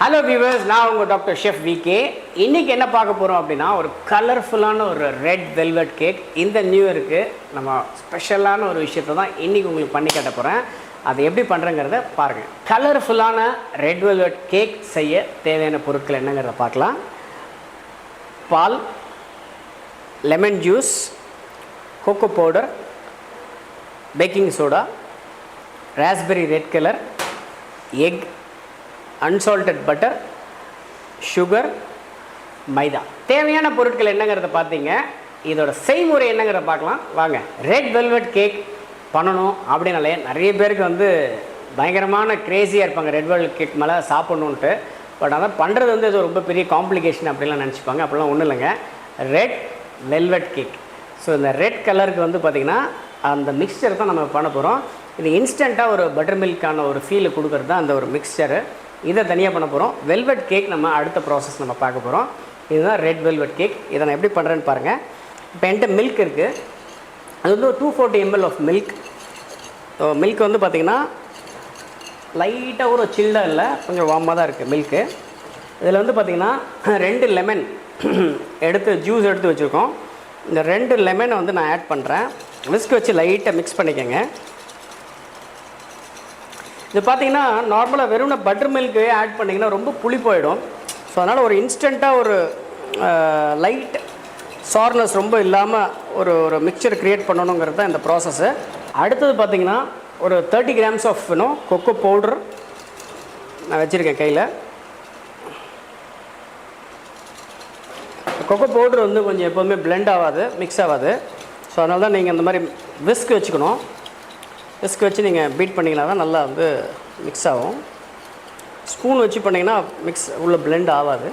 Hello viewers, நான் உங்கள் doctor chef VK. இன்றைக்கி என்ன பார்க்க போகிறோம் அப்படின்னா, ஒரு கலர்ஃபுல்லான ஒரு ரெட் வெல்வெட் கேக். இந்த நியூ இயருக்கு நம்ம ஸ்பெஷலான ஒரு விஷயத்தை தான் இன்றைக்கி உங்களுக்கு பண்ணி காட்ட போகிறேன். அது எப்படி பண்ணுறேங்கிறத பாருங்கள். கலர்ஃபுல்லான ரெட் வெல்வெட் கேக் செய்ய தேவையான பொருட்கள் என்னங்கிறத பார்க்கலாம். பால், lemon juice, cocoa powder, baking soda, raspberry red colour, egg, unsalted butter, sugar, மைதா. தேவையான பொருட்கள் என்னங்கிறத பார்த்தீங்க. இதோட செய்முறை என்னங்கிறத பார்க்கலாம் வாங்க. ரெட் வெல்வெட் கேக் பண்ணணும் அப்படின்னாலே நிறைய பேருக்கு பயங்கரமான க்ரேஸியாக இருப்பாங்க ரெட் வெல்வெட் கேக் மேலே சாப்பிட்ணுன்ட்டு. பட் அதை பண்ணுறது இது ரொம்ப பெரிய காம்ப்ளிகேஷன் அப்படிலாம் நினச்சிப்பாங்க. அப்படிலாம் ஒன்றும் இல்லைங்க. Red velvet cake. ஸோ இந்த ரெட் கலருக்கு பார்த்திங்கன்னா அந்த மிக்சர் தான் நம்ம பண்ண போகிறோம். இது இன்ஸ்டண்ட்டாக ஒரு பட்டர் மில்க்கான ஒரு ஃபீல் கொடுக்குறது தான் அந்த ஒரு மிக்சரு. இதை தனியாக பண்ண போகிறோம். வெல்வெட் கேக் நம்ம அடுத்த ப்ராசஸ் நம்ம பார்க்க போகிறோம். இதுதான் ரெட் வெல்வெட் கேக். இதை நான் எப்படி பண்ணுறேன்னு பாருங்கள். இப்போ என்கிட்ட மில்க் இருக்குது. அது 240 ml of milk. So milk பார்த்திங்கன்னா லைட்டாக ஒரு சில்லாக இல்லை, கொஞ்சம் வார்மாக தான் இருக்குது மில்க்கு. இதில் பார்த்திங்கன்னா 2 லெமன் ஜூஸ் எடுத்து வச்சுருக்கோம். இந்த 2 லெமனை நான் ஆட் பண்ணுறேன். விஸ்க் வச்சு லைட்டாக மிக்ஸ் பண்ணிக்கோங்க. இது பார்த்திங்கன்னா நார்மலாக வெறும் பட்டர் மில்க்கு ஆட் பண்ணிங்கன்னா ரொம்ப புளி போயிடும். ஸோ அதனால் ஒரு இன்ஸ்டண்ட்டாக ஒரு லைட் சார்னஸ் ரொம்ப இல்லாமல் ஒரு மிக்சர் க்ரியேட் பண்ணணுங்கிறது தான் இந்த ப்ராசஸ்ஸு. அடுத்தது பார்த்திங்கன்னா ஒரு 30 grams ஆஃப் கொக்கோ பவுட்ரு நான் வச்சுருக்கேன் கையில். கொக்கோ பவுட்ரு கொஞ்சம் எப்போதுமே பிளெண்ட் ஆகாது, மிக்ஸ் ஆகாது. ஸோ அதனால தான் நீங்கள் இந்த மாதிரி விஸ்க் வச்சுக்கணும். விஸ்க் வச்சு நீங்கள் பீட் பண்ணிங்கன்னா தான் நல்லா மிக்ஸ் ஆகும். ஸ்பூன் வச்சு பண்ணிங்கன்னா மிக்ஸ் உள்ள பிளெண்ட் ஆகாது.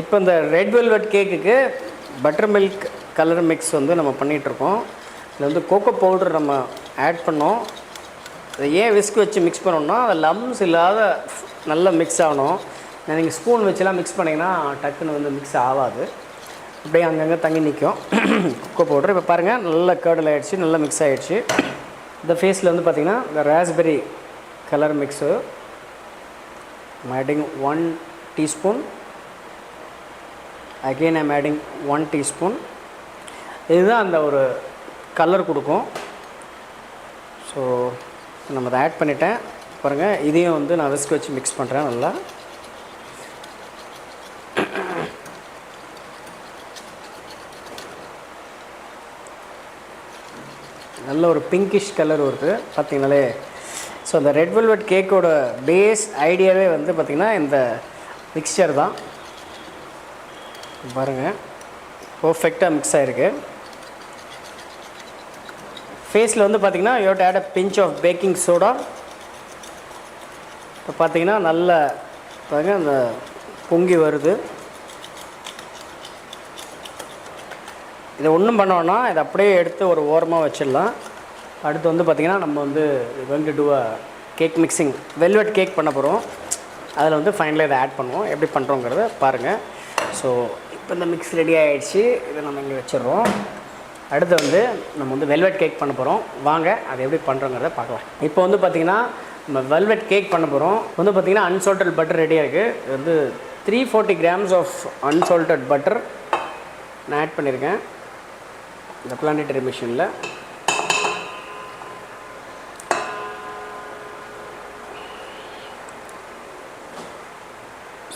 இப்போ இந்த ரெட் வெல்வெட் கேக்குக்கு பட்டர் மில்க் கலர் மிக்ஸ் நம்ம பண்ணிகிட்ருக்கோம். இதில் கோகோ பவுடர் நம்ம ஆட் பண்ணோம். இதை ஏன் விஸ்க் வச்சு மிக்ஸ் பண்ணோம்னா அது லம்ஸ் இல்லாத நல்லா மிக்ஸ் ஆகணும். நீங்கள் ஸ்பூன் வச்சுலாம் மிக்ஸ் பண்ணிங்கன்னா டக்குன்னு மிக்ஸ் ஆகாது, அப்படியே அங்கங்கே தங்கி நிற்கும் கொக்கோ பவுடர். இப்போ பாருங்கள் நல்லா கேர்டில் ஆகிடுச்சு, நல்லா மிக்ஸ் ஆகிடுச்சு. இந்த ஃபேஸில் பார்த்திங்கன்னா இந்த raspberry colour mix adding 1 teaspoon. Again I'm adding 1 teaspoon. இதுதான் அந்த ஒரு கலர் கொடுக்கும். ஸோ நம்ம அதை ஆட் பண்ணிட்டேன். பாருங்கள், இதையும் நான் விஸ்க் வச்சு மிக்ஸ் பண்ணுறேன். நல்லா நல்ல ஒரு பிங்கிஷ் கலர் வருது பார்த்திங்கனாலே. ஸோ அந்த ரெட் வெல்வெட் கேக்கோட பேஸ் ஐடியாவே பார்த்திங்கன்னா இந்த மிக்சர் தான். பாருங்கள், பர்ஃபெக்டாக மிக்ஸ் ஆகிருக்கு. ஃபேஸில் பார்த்திங்கன்னா you have to add a pinch of baking soda. இப்போ பார்த்திங்கன்னா நல்ல பாருங்கள் அந்த பொங்கி வருது. இதை ஒன்றும் பண்ணோன்னா இதை அப்படியே எடுத்து ஒரு ஓரமாக வச்சிடலாம். அடுத்து பார்த்திங்கன்னா நம்ம going to do a cake mixing velvet cake பண்ண போகிறோம். அதில் ஃபைனலாக இதை ஆட் பண்ணுவோம். எப்படி பண்ணுறோங்கிறத பாருங்கள். ஸோ இப்போ இந்த மிக்ஸ் ரெடி ஆகிடுச்சு. இதை நம்ம இங்கே வச்சிடுறோம். அடுத்து நம்ம வெல்வெட் கேக் பண்ண போகிறோம். வாங்க அதை எப்படி பண்ணுறோங்கிறத பார்க்கலாம். இப்போ பார்த்திங்கன்னா நம்ம வெல்வெட் கேக் பண்ண போகிறோம். பார்த்திங்கன்னா அன்சால்டட் பட்டர் ரெடியாக இருக்குது. இது 340 grams ஆஃப் அன்சால்டட் பட்டர் நான் ஆட் பண்ணியிருக்கேன் இந்த பிளானட்டரி மிஷினில்.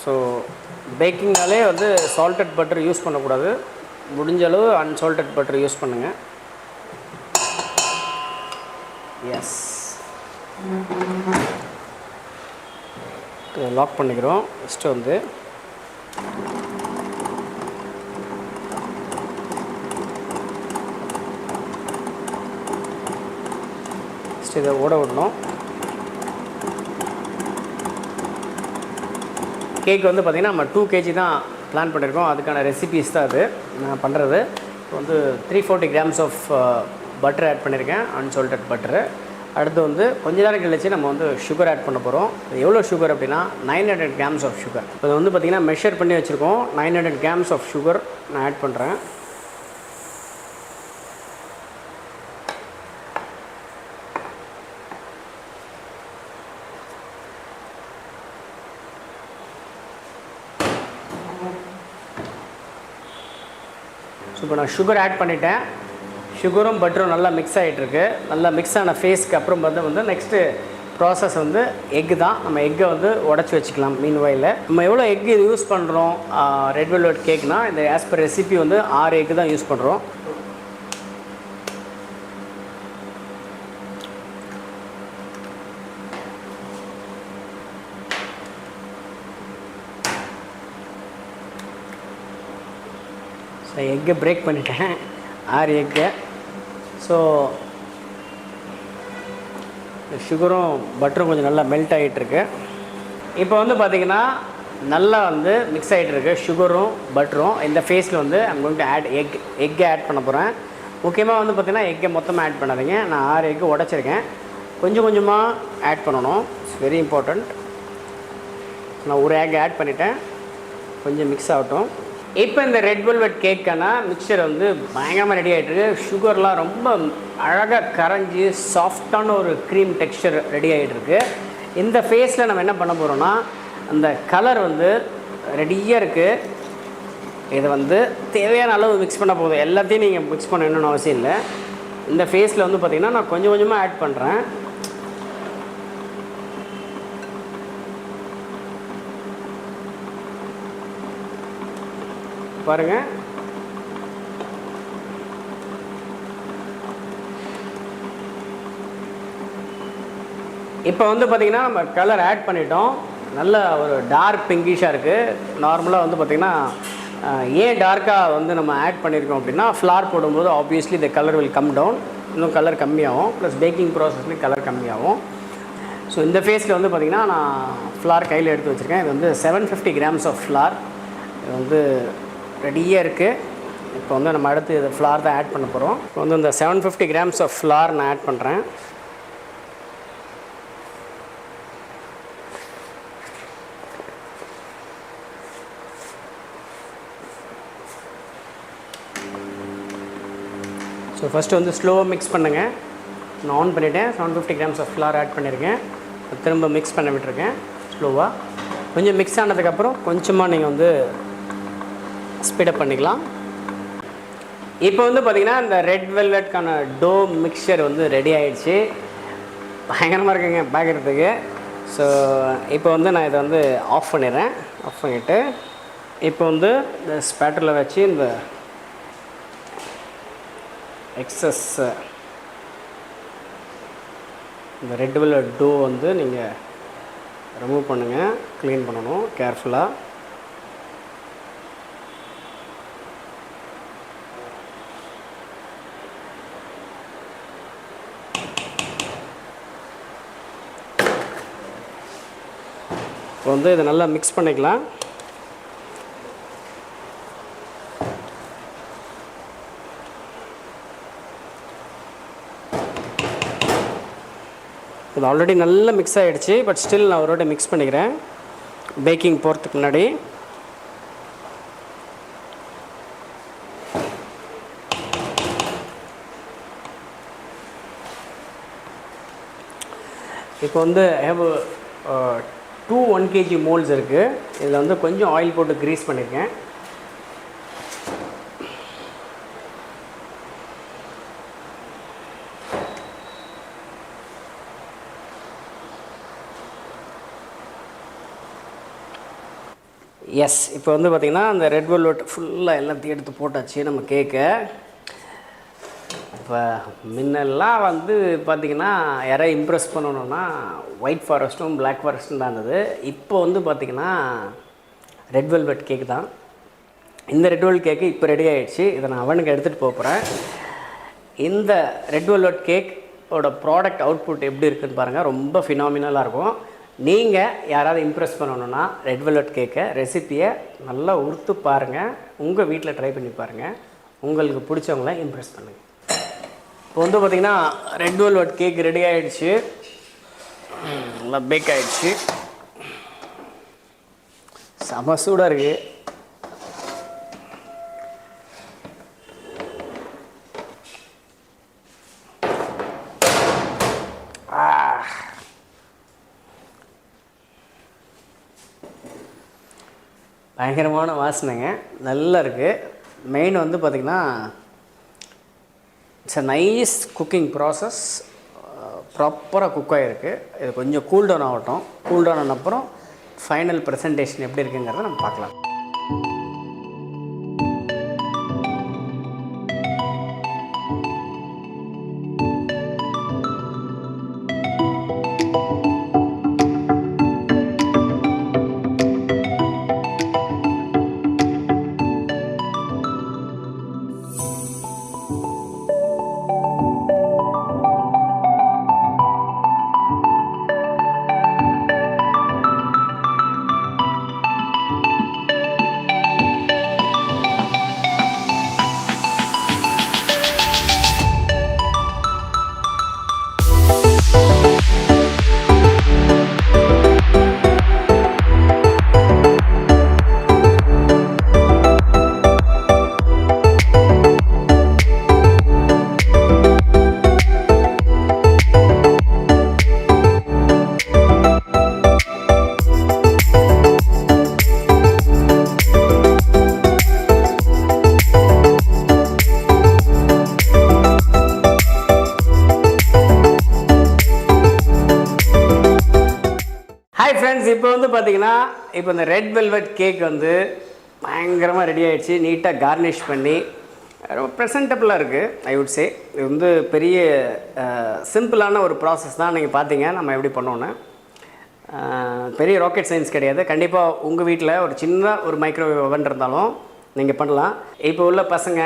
ஸோ பேக்கிங்னாலே சால்டட் பட்டர் யூஸ் பண்ணக்கூடாது. முடிஞ்ச அளவு அன்சால்டட் பட்டர் யூஸ் பண்ணுங்கள். எஸ், லாக் பண்ணிக்கிறோம். ஃபஸ்ட்டு இதை ஓட விடணும். கேக் பார்த்திங்கன்னா நம்ம 2 kg தான் பிளான் பண்ணியிருக்கோம். அதுக்கான ரெசிபீஸ் தான் அது நான் பண்ணுறது. இப்போ 340 grams ஆஃப் பட்டர் ஆட் பண்ணியிருக்கேன், அன்சால்டட் பட்டரு. அடுத்து கொஞ்ச நேரம் கழிச்சு நம்ம சுகர் ஆட் பண்ண போகிறோம். எவ்வளோ சுகர் அப்படின்னா 900 grams ஆஃப் சுகர். இப்போ பார்த்திங்கன்னா மெஷர் பண்ணி வச்சுருக்கோம். 900 grams ஆஃப் சுகர் நான் ஆட் பண்ணுறேன். இப்போ நான் சுகர் ஆட் பண்ணிட்டேன். சுகரும் பட்டரும் நல்லா மிக்ஸ் ஆகிட்டுருக்கு. நல்லா மிக்ஸ் ஆன ஃபேஸ்க்கு அப்புறம் வந்து நெக்ஸ்ட்டு ப்ராசஸ் வந்து எக்கு தான். நம்ம எக்கை வந்து உடச்சி வச்சுக்கலாம். மீன் வாயில் நம்ம எவ்வளோ எக் இது யூஸ் பண்ணுறோம் ரெட் வெல்வெட் கேக்னால், இந்த ஆஸ் பர் ரெசிபி வந்து 6 எக்கு தான் யூஸ் பண்ணுறோம். ஸோ எக்கை பிரேக் பண்ணிட்டேன், 6 எக்கு. ஸோ சுகரும் பட்டரும் கொஞ்சம் நல்லா மெல்ட் ஆகிட்டுருக்கு. இப்போ வந்து பார்த்திங்கன்னா நல்லா வந்து மிக்ஸ் ஆகிட்டுருக்கு சுகரும் பட்டரும். இந்த ஃபேஸில் வந்து ஐம் கோயிங் டு ஆட் எக்கை ஆட் பண்ண போகிறேன். முக்கியமாக வந்து பார்த்திங்கன்னா எக்கை மொத்தமாக ஆட் பண்ணாதீங்க. நான் 6 எக்கு உடச்சிருக்கேன். கொஞ்சம் கொஞ்சமாக ஆட் பண்ணணும். It's very important. நான் ஒரு எக் ஆட் பண்ணிவிட்டேன். கொஞ்சம் மிக்ஸ் ஆகட்டும். இப்போ இந்த ரெட் வெல்வெட் கேக்கான மிக்சர் வந்து பயங்கரமாக ரெடி ஆகிட்டுருக்கு. சுகர்லாம் ரொம்ப அழகாக கரைஞ்சி சாஃப்டான ஒரு க்ரீம் டெக்ஸ்சர் ரெடி ஆகிட்டுருக்கு. இந்த ஃபேஸில் நம்ம என்ன பண்ண போகிறோம்னா, அந்த கலர் வந்து ரெடியாக இருக்குது. இதை வந்து தேவையான அளவு மிக்ஸ் பண்ண போதும். எல்லாத்தையும் நீங்கள் மிக்ஸ் பண்ணணும்னு அவசியம் இல்லை. இந்த ஃபேஸில் வந்து பார்த்திங்கன்னா நான் கொஞ்சம் கொஞ்சமாக ஆட் பண்ணுறேன். பாருங்கள், இப்போ வந்து பார்த்திங்கன்னா நம்ம கலர் ஆட் பண்ணிட்டோம். நல்ல ஒரு டார்க் பிங்கிஷாக இருக்குது. நார்மலாக வந்து பார்த்திங்கன்னா ஏன் டார்க்காக வந்து நம்ம ஆட் பண்ணியிருக்கோம் அப்படின்னா, ஃப்ளார் போடும்போது ஆப்வியஸ்லி இந்த கலர் வில் கம் டவுன், இன்னும் கலர் கம்மியாகும். ப்ளஸ் பேக்கிங் ப்ராசஸ்லேயும் கலர் கம்மியாகும். ஸோ இந்த ஃபேஸில் வந்து பார்த்திங்கன்னா நான் ஃப்ளார் கையில் எடுத்து வச்சுருக்கேன். இது வந்து 750 grams ஆஃப் ஃப்ளார். இது வந்து ரெடியாக இருக்குது. இப்போ வந்து நம்ம அடுத்து இது ஃப்ளார் தான் ஆட் பண்ண போகிறோம். இப்போ வந்து இந்த 750 grams ஆஃப் ஃப்ளார் நான் ஆட் பண்ணுறேன். ஸோ ஃபஸ்ட்டு வந்து ஸ்லோவாக மிக்ஸ் பண்ணுங்கள். நான் ஆன் பண்ணிவிட்டேன். 750 grams ஆஃப் ஃப்ளார் ஆட் பண்ணியிருக்கேன். திரும்ப மிக்ஸ் பண்ண விட்டுருக்கேன் ஸ்லோவாக. கொஞ்சம் மிக்ஸ் ஆனதுக்கப்புறம் கொஞ்சமாக நீங்கள் வந்து ஸ்பீடப் பண்ணிக்கலாம். இப்போ வந்து பார்த்திங்கன்னா இந்த ரெட் வெல்வெட்கான டோ மிக்சர் வந்து ரெடி ஆகிடுச்சு. பயங்கரமாக இருக்குங்க பார்க்குறதுக்கு. ஸோ இப்போ வந்து நான் இதை வந்து ஆஃப் பண்ணிடுறேன். ஆஃப் பண்ணிவிட்டு இப்போ வந்து இந்த ஸ்பேட்டரில் வச்சு இந்த எக்ஸஸ் இந்த ரெட் வெல்வெட் டோ வந்து நீங்கள் ரிமூவ் பண்ணுங்கள். க்ளீன் பண்ணணும் கேர்ஃபுல்லாக. இப்போ வந்து இதை நல்லா மிக்ஸ் பண்ணிக்கலாம். இது ஆல்ரெடி நல்லா மிக்ஸ் ஆகிடுச்சு. பட் ஸ்டில் நான் ஒரு மிக்ஸ் பண்ணிக்கிறேன் பேக்கிங் போகிறதுக்கு முன்னாடி. இப்போ வந்து ஐ ஹேவ் 2 1 kg மோல்ஸ் இருக்குது. இதில் வந்து கொஞ்சம் ஆயில் போட்டு க்ரீஸ் பண்ணியிருக்கேன். எஸ், இப்போ வந்து பார்த்திங்கன்னா அந்த ரெட் வெல்வெட் ஃபுல்லாக எல்லாத்தையும் எடுத்து போட்டாச்சு நம்ம கேக்கை. இப்போ முன்னெல்லாம் வந்து பார்த்திங்கன்னா யாராவது இம்ப்ரெஸ் பண்ணணுன்னா ஒயிட் ஃபாரஸ்ட்டும் பிளாக் ஃபாரஸ்ட்டும் தான் இருந்தது. இப்போ வந்து பார்த்திங்கன்னா ரெட் வெல்வெட் கேக் தான். இந்த ரெட் வெல்வெட் கேக்கு இப்போ ரெடி ஆகிடுச்சு. இதை நான் அவனுக்கு எடுத்துகிட்டு போகிறேன். இந்த ரெட் வெல்வெட் கேக்கோட ப்ராடக்ட் அவுட்புட் எப்படி இருக்குதுன்னு பாருங்கள். ரொம்ப ஃபினாமினலாக இருக்கும். நீங்கள் யாராவது இம்ப்ரெஸ் பண்ணணுன்னா ரெட் வெல்வெட் கேக்கை ரெசிப்பியை நல்லா உறுத்து பாருங்கள். உங்கள் வீட்டில் ட்ரை பண்ணி பாருங்கள். உங்களுக்கு பிடிச்சவங்கள இம்ப்ரெஸ் பண்ணுங்கள். இப்போ வந்து பார்த்திங்கன்னா ரெட் வெல்வெட் கேக் ரெடி ஆகிடுச்சு. நல்லா பேக் ஆகிடுச்சு. செம சூடாக இருக்குது. பயங்கரமான வாசனைங்க. நல்லா இருக்குது. மெயின் வந்து பார்த்திங்கன்னா it's a nice cooking process. ப்ராப்பராக குக் ஆகிருக்கு. இது கொஞ்சம் கூல் டவுன் ஆகட்டும். கூல் டவுன் ஆன அப்புறம் ஃபைனல் ப்ரெசன்டேஷன் எப்படி இருக்குங்கிறத நம்ம பார்க்கலாம். ஹாய் ஃப்ரெண்ட்ஸ், இப்போ வந்து பார்த்தீங்கன்னா இப்போ இந்த ரெட் வெல்வெட் கேக் வந்து பயங்கரமாக ரெடி ஆகிடுச்சு. நீட்டாக கார்னிஷ் பண்ணி ரொம்ப ப்ரெசன்டபுளாக இருக்குது. ஐ வுட் சே இது வந்து பெரிய சிம்பிளான ஒரு ப்ராசஸ் தான். நீங்கள் பார்த்தீங்க நம்ம எப்படி பண்ணோன்னு. பெரிய ராக்கெட் சயின்ஸ் கிடையாது. கண்டிப்பாக உங்கள் வீட்டில் ஒரு சின்ன ஒரு மைக்ரோவேவ் ஓவன் இருந்தாலும் நீங்கள் பண்ணலாம். இப்போ உள்ள பசங்க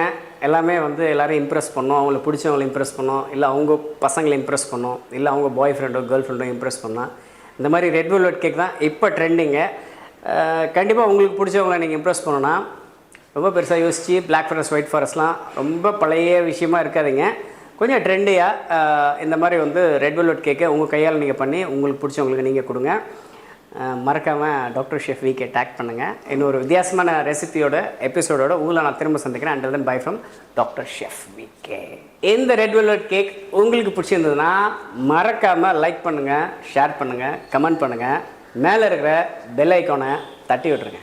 எல்லாமே வந்து எல்லோரும் இம்ப்ரெஸ் பண்ணோம், அவங்களுக்கு பிடிச்சவங்களை இம்ப்ரெஸ் பண்ணோம், இல்லை அவங்க பசங்களை இம்ப்ரெஸ் பண்ணோம், இல்லை அவங்க பாய் ஃப்ரெண்டோ கேர்ள் ஃப்ரெண்டோ இம்ப்ரெஸ் பண்ணால் இந்த மாதிரி ரெட் வெல்வெட் கேக் தான் இப்போ ட்ரெண்டிங்கு. கண்டிப்பாக உங்களுக்கு பிடிச்சவங்களை நீங்கள் இம்ப்ரெஸ் பண்ணணும்னா ரொம்ப பெருசாக யோசித்து பிளாக் ஃபாரஸ்ட் ஒயிட் ஃபாரஸ்ட்லாம் ரொம்ப பழைய விஷயமா இருக்காதுங்க. கொஞ்சம் ட்ரெண்டியாக இந்த மாதிரி வந்து ரெட் வெல்வெட் கேக்கை உங்கள் கையால் நீங்கள் பண்ணி உங்களுக்கு பிடிச்சவங்களுக்கு நீங்கள் கொடுங்க. மறக்காமல் டாக்டர் ஷெஃப் விகே டேக் பண்ணுங்கள். இன்னொரு வித்தியாசமான ரெசிபியோட எபிசோடோட உங்களை நான் திரும்ப சந்திக்கிறேன். And then bye from doctor chef VK. இந்த ரெட் வெல்வெட் கேக் உங்களுக்கு பிடிச்சிருந்ததுன்னா மறக்காமல் லைக் பண்ணுங்கள், ஷேர் பண்ணுங்கள், கமெண்ட் பண்ணுங்கள். மேலே இருக்கிற பெல் ஐக்கானை தட்டி விட்டுருங்க.